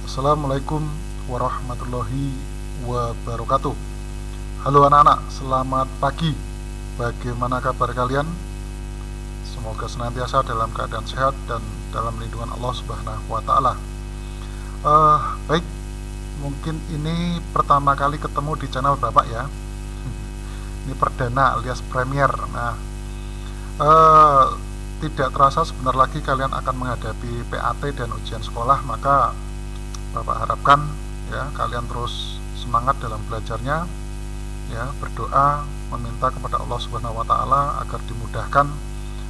Assalamualaikum warahmatullahi wabarakatuh. Halo anak-anak, selamat pagi. Bagaimana kabar kalian? Semoga senantiasa dalam keadaan sehat dan dalam lindungan Allah Subhanahu wa taala. Baik, mungkin ini pertama kali ketemu di channel Bapak ya. Ini perdana alias premier. Nah, tidak terasa sebentar lagi kalian akan menghadapi PAT dan ujian sekolah, maka Bapak harapkan ya kalian terus semangat dalam belajarnya, ya, berdoa meminta kepada Allah Subhanahu wa taala agar dimudahkan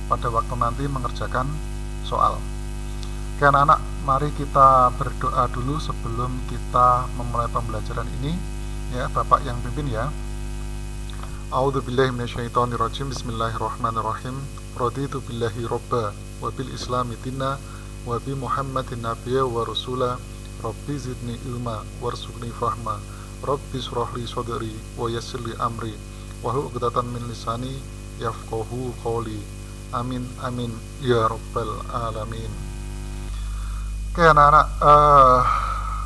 pada waktu nanti mengerjakan soal. Oke anak-anak, mari kita berdoa dulu sebelum kita memulai pembelajaran ini, ya. Bapak yang pimpin ya. A'udzubillahi minasyaitonirrajim. Bismillahirrahmanirrahim. Raditu billahi robba wa bil islami dinna wa bi Muhammadin nabiyya wa rasula. Rabbi zidni ilma warzuqni fahma. Rabbi shrahli sadri wa yassir li amri wahlul 'uqdatam min lisani yafqahu qawli. Amin amin ya rabbal alamin. Oke anak-anak,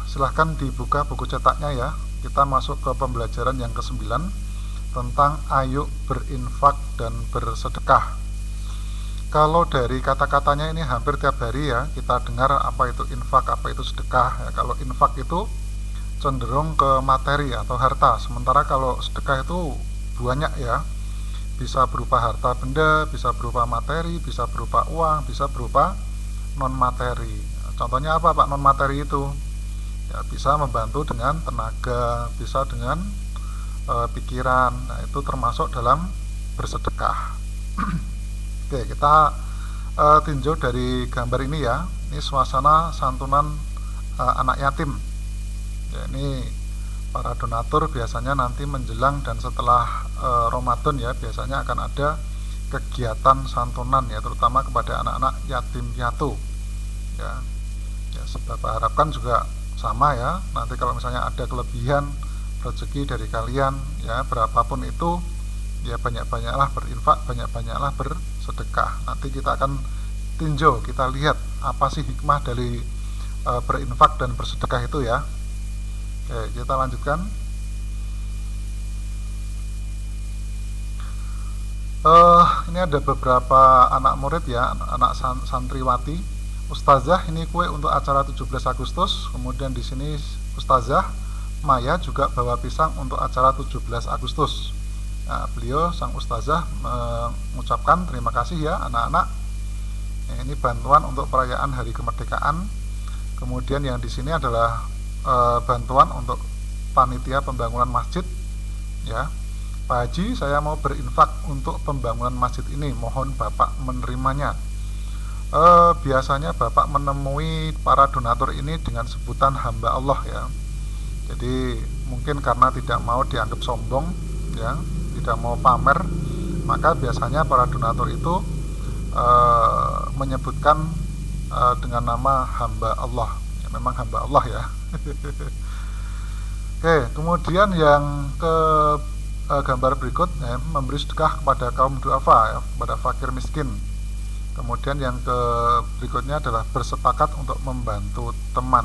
silahkan dibuka buku cetaknya ya. Kita masuk ke pembelajaran yang ke-9 tentang ayo berinfak dan bersedekah. Kalau dari kata-katanya ini hampir tiap hari ya kita dengar apa itu infak, apa itu sedekah ya. Kalau infak itu cenderung ke materi atau harta, sementara kalau sedekah itu banyak ya, bisa berupa harta benda, bisa berupa materi, bisa berupa uang, bisa berupa non materi. Contohnya apa Pak non materi itu? Ya, bisa membantu dengan tenaga, bisa dengan pikiran. Nah, itu termasuk dalam bersedekah. Oke, kita tinjau dari gambar ini ya. Ini suasana santunan anak yatim. Ya, ini para donatur biasanya nanti menjelang dan setelah Ramadan ya, biasanya akan ada kegiatan santunan ya, terutama kepada anak-anak yatim piatu. Ya, ya Bapak harapkan juga sama ya. Nanti kalau misalnya ada kelebihan rezeki dari kalian ya, berapapun itu ya, banyak-banyaklah berinfak, banyak-banyaklah bersedekah. Nanti kita akan tinjau, kita lihat apa sih hikmah dari berinfak dan bersedekah itu ya. Oke, kita lanjutkan. Ini ada beberapa anak murid ya, anak santriwati. Ustazah, ini kue untuk acara 17 Agustus. Kemudian di sini Ustazah Maya juga bawa pisang untuk acara 17 Agustus. Nah, beliau sang ustazah mengucapkan terima kasih ya anak-anak. Ini bantuan untuk perayaan Hari Kemerdekaan. Kemudian yang di sini adalah bantuan untuk panitia pembangunan masjid. Ya, Pak Haji, saya mau berinfak untuk pembangunan masjid ini. Mohon Bapak menerimanya. Biasanya Bapak menemui para donatur ini dengan sebutan hamba Allah ya. Jadi mungkin karena tidak mau dianggap sombong ya, tidak mau pamer, maka biasanya para donatur itu menyebutkan dengan nama hamba Allah ya, memang hamba Allah ya. Oke, kemudian yang ke gambar berikut ya, memberi sedekah kepada kaum duafa ya, kepada fakir miskin. Kemudian yang ke berikutnya adalah bersepakat untuk membantu teman.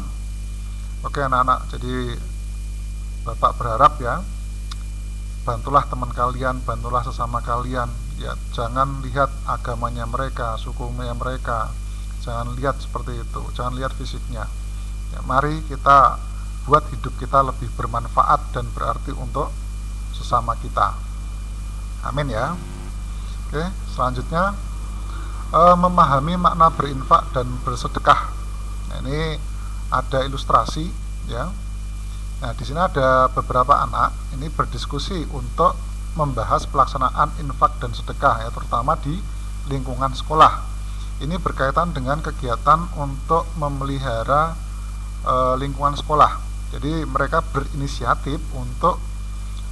Oke anak-anak, jadi Bapak berharap ya, bantulah teman kalian, bantulah sesama kalian ya, jangan lihat agamanya mereka, sukunya mereka, jangan lihat seperti itu, jangan lihat fisiknya ya. Mari kita buat hidup kita lebih bermanfaat dan berarti untuk sesama kita. Amin ya. Oke, selanjutnya memahami makna berinfak dan bersedekah. Nah, ini ada ilustrasi ya. Nah, di sini ada beberapa anak ini berdiskusi untuk membahas pelaksanaan infak dan sedekah ya, terutama di lingkungan sekolah. Ini berkaitan dengan kegiatan untuk memelihara lingkungan sekolah. Jadi mereka berinisiatif untuk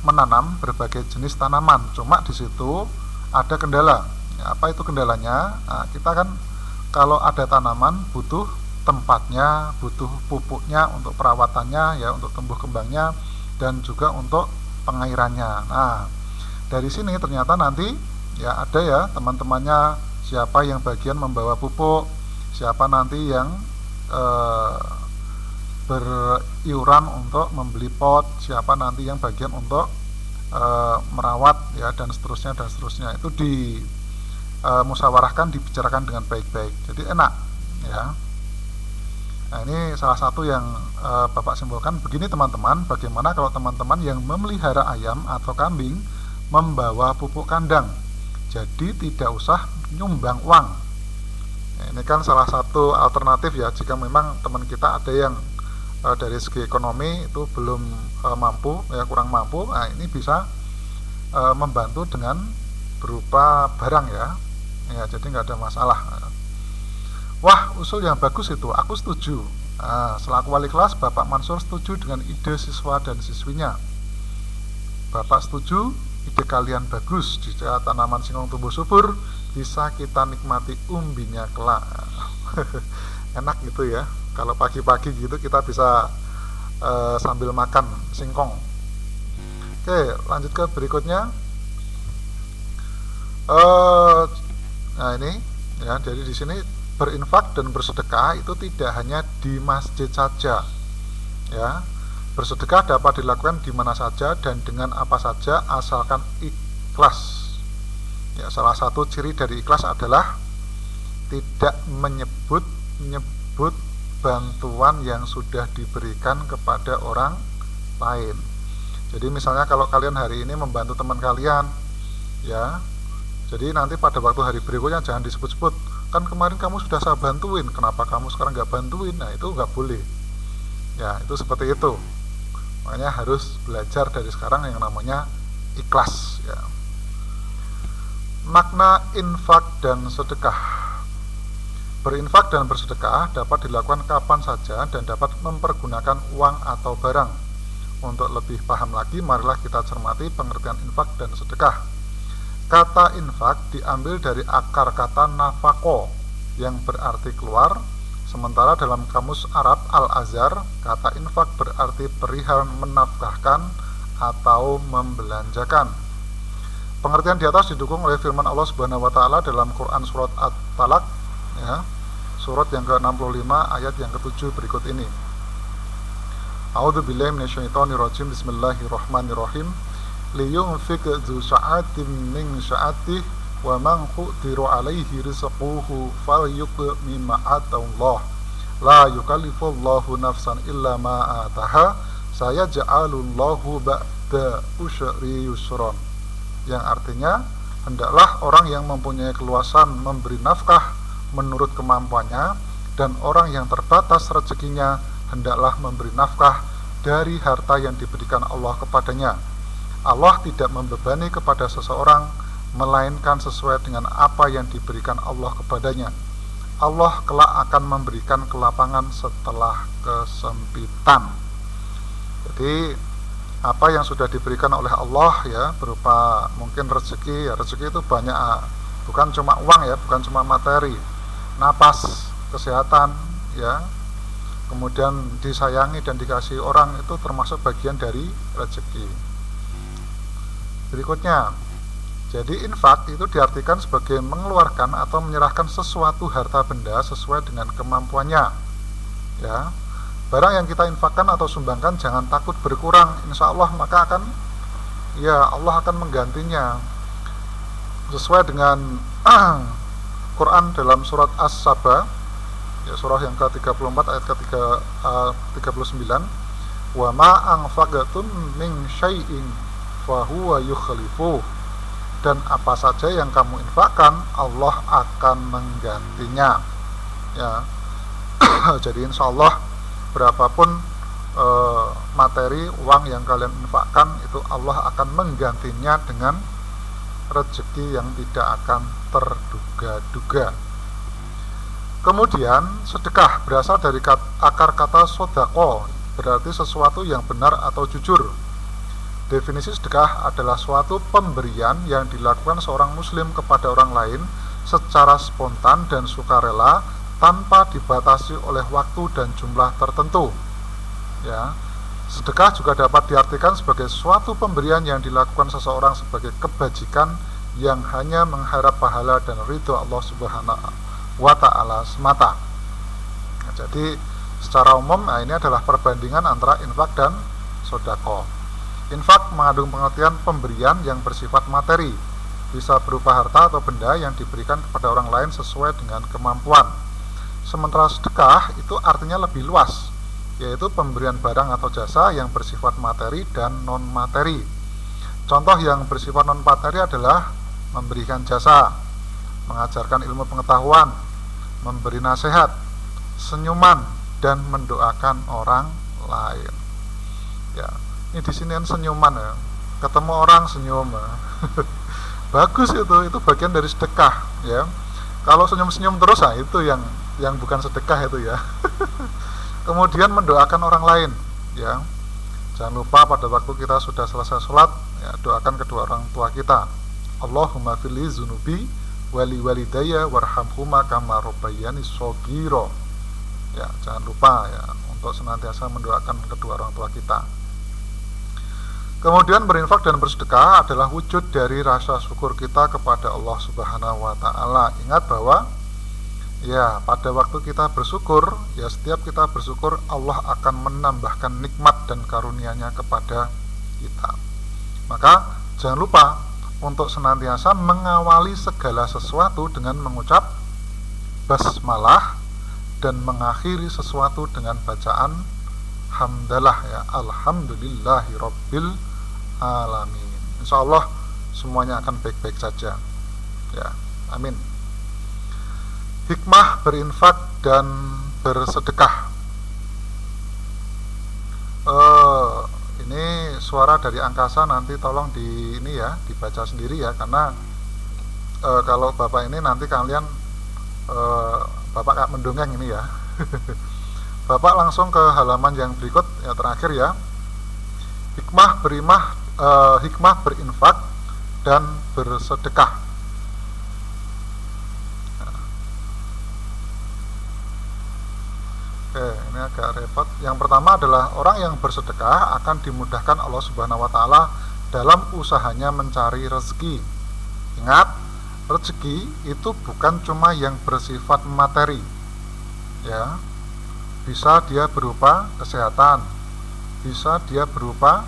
menanam berbagai jenis tanaman. Cuma di situ ada kendala. Ya, apa itu kendalanya? Nah, kita kan kalau ada tanaman butuh tempatnya, butuh pupuknya untuk perawatannya ya, untuk tumbuh kembangnya dan juga untuk pengairannya. Nah, dari sini ternyata nanti ya ada ya teman-temannya, siapa yang bagian membawa pupuk, siapa nanti yang beriuran untuk membeli pot, siapa nanti yang bagian untuk merawat ya, dan seterusnya. Itu di musyawarahkan, dibicarakan dengan baik-baik, jadi enak ya. Nah, ini salah satu yang Bapak simpulkan. Begini teman-teman, bagaimana kalau teman-teman yang memelihara ayam atau kambing membawa pupuk kandang, jadi tidak usah nyumbang uang. Nah, ini kan salah satu alternatif ya, jika memang teman kita ada yang dari segi ekonomi itu belum mampu ya, kurang mampu. Nah, ini bisa membantu dengan berupa barang ya, jadi nggak ada masalah. Wah, usul yang bagus itu, aku setuju. Nah, selaku wali kelas, Bapak Mansur setuju dengan ide siswa dan siswinya. Bapak setuju, ide kalian bagus. Jika tanaman singkong tumbuh subur, bisa kita nikmati umbinya kelak. Enak gitu ya, kalau pagi-pagi gitu kita bisa sambil makan singkong. Oke, lanjut ke berikutnya. Nah ini ya, jadi di sini berinfak dan bersedekah itu tidak hanya di masjid saja ya. Bersedekah dapat dilakukan di mana saja dan dengan apa saja asalkan ikhlas ya. Salah satu ciri dari ikhlas adalah tidak menyebut bantuan yang sudah diberikan kepada orang lain. Jadi misalnya kalau kalian hari ini membantu teman kalian ya, jadi nanti pada waktu hari berikutnya jangan disebut-sebut, kan kemarin kamu sudah saya bantuin, kenapa kamu sekarang nggak bantuin. Nah, itu nggak boleh ya, itu seperti itu. Makanya harus belajar dari sekarang yang namanya ikhlas ya. Makna infak dan sedekah. Berinfak dan bersedekah dapat dilakukan kapan saja dan dapat mempergunakan uang atau barang. Untuk lebih paham lagi, marilah kita cermati pengertian infak dan sedekah. Kata infak diambil dari akar kata nafako yang berarti keluar, sementara dalam kamus Arab Al-Azhar, kata infak berarti perihal menafkahkan atau membelanjakan. Pengertian di atas didukung oleh firman Allah Subhanahu wa taala dalam Quran surat At-Talaq ya, surat yang ke-65 ayat yang ke-7 berikut ini. A'udzubillahi minasyaitonirrajim. Bismillahirrahmanirrahim. Liyunfik dzu sa'atin min sa'atih wa man qudira 'alaihi rizquhu falyuq mimma ataallah. La yukallifullahu nafsan illa ma ataha. Sayaj'alullahu ba'da usri yusron. Yang artinya, hendaklah orang yang mempunyai keluasan memberi nafkah menurut kemampuannya, dan orang yang terbatas rezekinya hendaklah memberi nafkah dari harta yang diberikan Allah kepadanya. Allah tidak membebani kepada seseorang melainkan sesuai dengan apa yang diberikan Allah kepadanya. Allah kelak akan memberikan kelapangan setelah kesempitan. Jadi apa yang sudah diberikan oleh Allah ya, berupa mungkin rezeki ya, rezeki itu banyak, bukan cuma uang ya, bukan cuma materi, napas, kesehatan ya, kemudian disayangi dan dikasih orang, itu termasuk bagian dari rezeki. Berikutnya, jadi infak itu diartikan sebagai mengeluarkan atau menyerahkan sesuatu harta benda sesuai dengan kemampuannya ya. Barang yang kita infakkan atau sumbangkan jangan takut berkurang, insya Allah maka akan ya, Allah akan menggantinya sesuai dengan Quran dalam surat As-Saba ya, surah yang ke-34 ayat ke-39. Wa ma anfaqtum min syai'in fa huwa yukhlifuh. Dan apa saja yang kamu infakkan, Allah akan menggantinya ya. Jadi insya Allah berapapun materi uang yang kalian infakkan, itu Allah akan menggantinya dengan rezeki yang tidak akan terduga-duga. Kemudian sedekah berasal dari akar kata sodako, berarti sesuatu yang benar atau jujur. Definisi sedekah adalah suatu pemberian yang dilakukan seorang muslim kepada orang lain secara spontan dan sukarela, tanpa dibatasi oleh waktu dan jumlah tertentu ya. Sedekah juga dapat diartikan sebagai suatu pemberian yang dilakukan seseorang sebagai kebajikan yang hanya mengharap pahala dan ridho Allah Subhanahu wa ta'ala semata. Nah, jadi Secara umum, ini adalah perbandingan antara infak dan sodako. Infak mengandung pengertian pemberian yang bersifat materi, bisa berupa harta atau benda yang diberikan kepada orang lain sesuai dengan kemampuan. Sementara sedekah itu artinya lebih luas, yaitu pemberian barang atau jasa yang bersifat materi dan non-materi. Contoh yang bersifat non-materi adalah memberikan jasa, mengajarkan ilmu pengetahuan, memberi nasihat, senyuman, dan mendoakan orang lain. Ya, ini di sini kan senyuman ya. Ketemu orang senyum. Ya. Bagus itu bagian dari sedekah ya. Kalau senyum-senyum terus itu yang bukan sedekah itu ya. Kemudian mendoakan orang lain ya. Jangan lupa pada waktu kita sudah selesai sholat ya, doakan kedua orang tua kita. Allahumma fili zunubi wali walidayya warhamhuma kama rabbayani shaghira. Ya, jangan lupa ya untuk senantiasa mendoakan kedua orang tua kita. Kemudian berinfak dan bersedekah adalah wujud dari rasa syukur kita kepada Allah Subhanahu wa taala. Ingat bahwa ya pada waktu kita bersyukur, ya setiap kita bersyukur Allah akan menambahkan nikmat dan karunia-Nya kepada kita. Maka jangan lupa untuk senantiasa mengawali segala sesuatu dengan mengucap basmalah dan mengakhiri sesuatu dengan bacaan hamdalah ya, alhamdulillahirabbil alamin. Insyaallah semuanya akan baik-baik saja ya, amin. Hikmah berinfak dan bersedekah. Ini suara dari angkasa, nanti tolong dibaca sendiri ya, karena kalau Bapak ini nanti kalian Bapak gak mendongeng ini ya. Bapak langsung ke halaman yang berikut ya, terakhir ya. Hikmah berinfak dan bersedekah. Oke, ini agak repot. Yang pertama adalah orang yang bersedekah akan dimudahkan Allah Subhanahu wa taala dalam usahanya mencari rezeki. Ingat, rezeki itu bukan cuma yang bersifat materi. Ya. Bisa dia berupa kesehatan, bisa dia berupa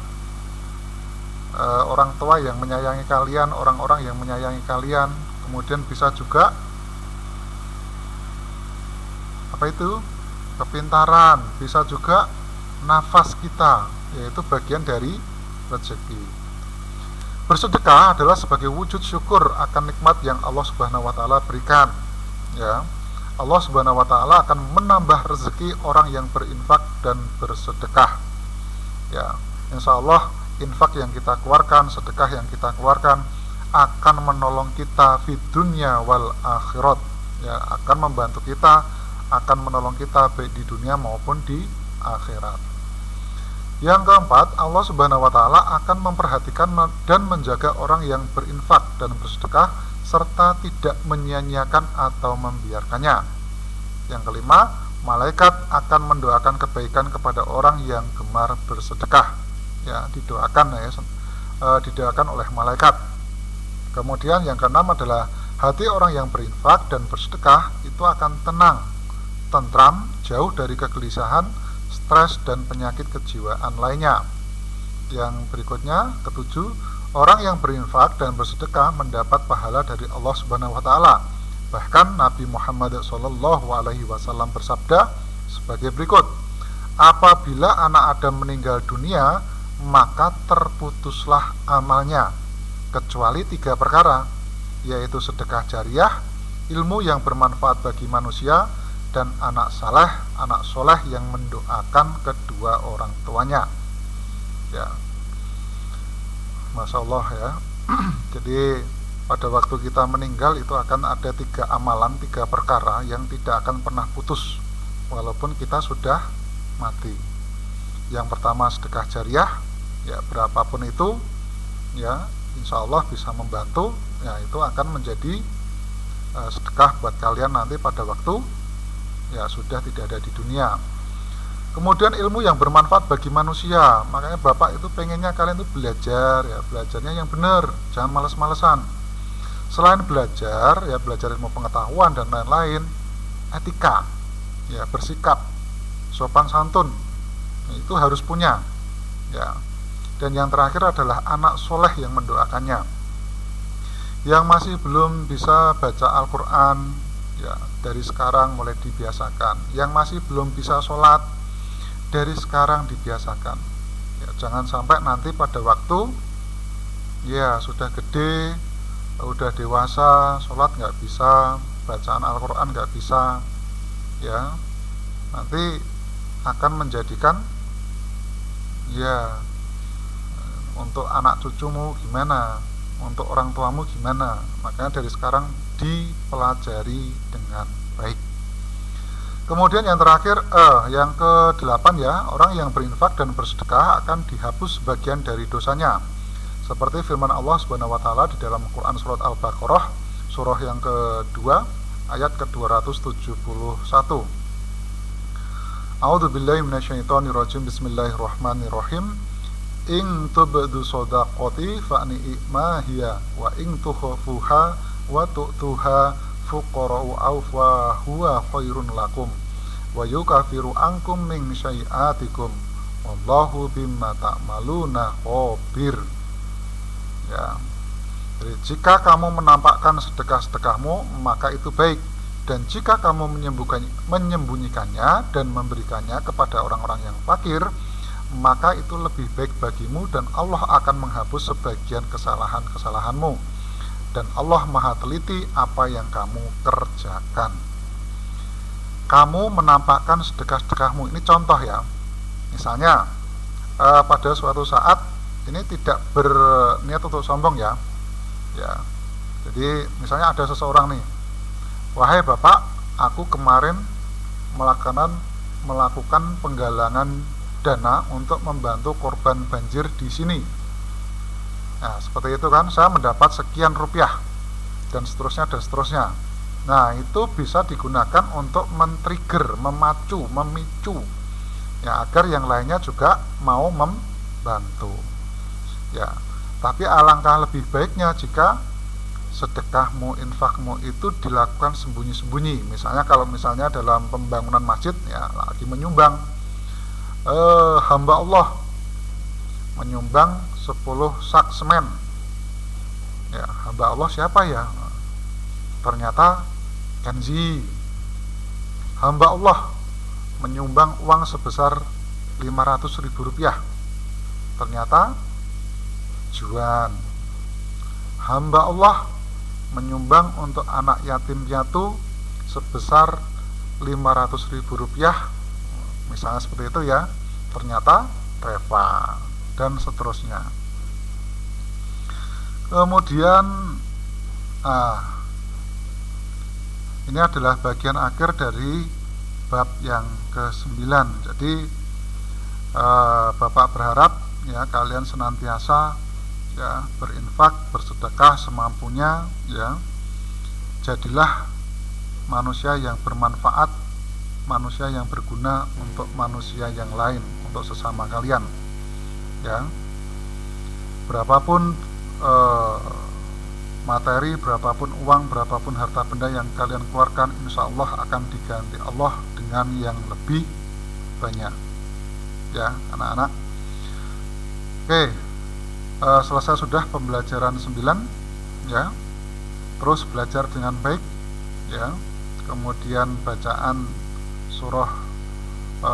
orang tua yang menyayangi kalian, orang-orang yang menyayangi kalian. Kemudian bisa juga kepintaran, bisa juga nafas kita, yaitu bagian dari rezeki. Bersedekah adalah sebagai wujud syukur akan nikmat yang Allah Subhanahu wa taala berikan. Ya. Allah Subhanahu wa taala akan menambah rezeki orang yang berinfak dan bersedekah. Ya, insyaallah infak yang kita keluarkan, sedekah yang kita keluarkan akan menolong kita di dunia wal akhirat. Ya, akan membantu kita, akan menolong kita baik di dunia maupun di akhirat. Yang keempat, Allah Subhanahu wa taala akan memperhatikan dan menjaga orang yang berinfak dan bersedekah serta tidak menyia-nyiakan atau membiarkannya. Yang kelima, malaikat akan mendoakan kebaikan kepada orang yang gemar bersedekah. Ya, didoakan oleh malaikat. Kemudian yang keenam adalah hati orang yang berinfak dan bersedekah itu akan tenang, tentram, jauh dari kegelisahan, stres, dan penyakit kejiwaan lainnya. Yang berikutnya, ketujuh, orang yang berinfak dan bersedekah mendapat pahala dari Allah Subhanahu wa taala. Bahkan Nabi Muhammad SAW bersabda sebagai berikut: apabila anak Adam meninggal dunia, maka terputuslah amalnya, kecuali 3 perkara, yaitu sedekah jariah, ilmu yang bermanfaat bagi manusia, dan anak soleh yang mendoakan kedua orang tuanya. Ya, Masya Allah ya. Jadi pada waktu kita meninggal itu akan ada 3 amalan, 3 perkara yang tidak akan pernah putus walaupun kita sudah mati. Yang pertama sedekah jariah, ya berapapun itu, ya insya Allah bisa membantu, ya itu akan menjadi sedekah buat kalian nanti pada waktu ya sudah tidak ada di dunia. Kemudian ilmu yang bermanfaat bagi manusia, makanya Bapak itu pengennya kalian itu belajar, ya belajarnya yang benar, jangan males-malesan. Selain belajar, ya belajar ilmu pengetahuan dan lain-lain, etika, ya bersikap sopan santun, itu harus punya, ya. Dan yang terakhir adalah anak soleh yang mendoakannya. Yang masih belum bisa baca Al-Quran, ya, dari sekarang mulai dibiasakan. Yang masih belum bisa sholat, dari sekarang dibiasakan, ya. Jangan sampai nanti pada waktu ya sudah gede, udah dewasa, sholat nggak bisa, bacaan Al-Quran nggak bisa, ya, nanti akan menjadikan, ya, untuk anak cucumu gimana, untuk orang tuamu gimana. Makanya dari sekarang dipelajari dengan baik. Kemudian yang terakhir, yang ke-8 ya, orang yang berinfak dan bersedekah akan dihapus sebagian dari dosanya. Seperti firman Allah Subhanahu wa taala di dalam Quran surat Al-Baqarah, surah yang kedua, ayat ke-271. A'udzubillahi minasyaitonirrajim. Bismillahirrahmanirrahim. In tubdu shadaqati fa ni'ma hiya wa in tukhafuha wa tu'tuha fuqara'u aw fa huwa khairun lakum wa yukafiru ankum min syai'atikum wallahu bimma ta'maluna khabir. Ya. Jadi jika kamu menampakkan sedekah-sedekahmu maka itu baik, dan jika kamu menyembunyikannya dan memberikannya kepada orang-orang yang fakir maka itu lebih baik bagimu, dan Allah akan menghapus sebagian kesalahan-kesalahanmu, dan Allah maha teliti apa yang kamu kerjakan. Kamu menampakkan sedekah-sedekahmu, ini contoh ya. Misalnya pada suatu saat, ini tidak berniat untuk sombong ya. Ya. Jadi misalnya ada seseorang nih, wahai bapak, aku kemarin melakukan penggalangan dana untuk membantu korban banjir di sini. Nah, seperti itu kan, saya mendapat sekian rupiah dan seterusnya dan seterusnya. Nah, itu bisa digunakan untuk men-trigger, memicu ya, agar yang lainnya juga mau membantu. Ya, tapi alangkah lebih baiknya jika sedekahmu, infakmu itu dilakukan sembunyi-sembunyi. Misalnya kalau misalnya dalam pembangunan masjid ya, lagi menyumbang, hamba Allah menyumbang 10 sak semen. Ya, hamba Allah siapa ya? Ternyata Kenzi. Hamba Allah menyumbang uang sebesar 500.000 rupiah. Ternyata Juan. Hamba Allah menyumbang untuk anak yatim piatu sebesar 500.000 rupiah. Misalnya seperti itu ya, ternyata Reva, dan seterusnya. Kemudian ini adalah bagian akhir dari bab yang ke-9. Jadi Bapak berharap ya kalian senantiasa ya berinfak, bersedekah semampunya ya. Jadilah manusia yang bermanfaat, manusia yang berguna untuk manusia yang lain, untuk sesama kalian ya. Berapapun materi, berapapun uang, berapapun harta benda yang kalian keluarkan, insya Allah akan diganti Allah dengan yang lebih banyak ya anak-anak. Oke, selesai sudah pembelajaran 9 ya. Terus belajar dengan baik ya. Kemudian bacaan surah,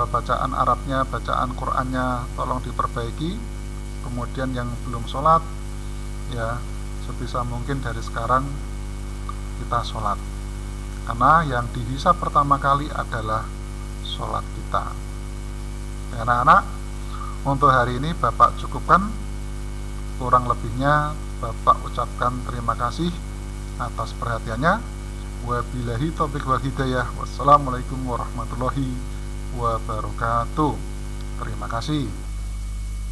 bacaan Arabnya, bacaan Qur'annya tolong diperbaiki. Kemudian yang belum sholat ya, sebisa mungkin dari sekarang kita sholat, karena yang dihisab pertama kali adalah sholat kita ya, anak-anak. Untuk hari ini Bapak cukupkan, kurang lebihnya Bapak ucapkan terima kasih atas perhatiannya. Wabillahi taufiq wal hidayah. Wassalamualaikum warahmatullahi wabarakatuh. Terima kasih.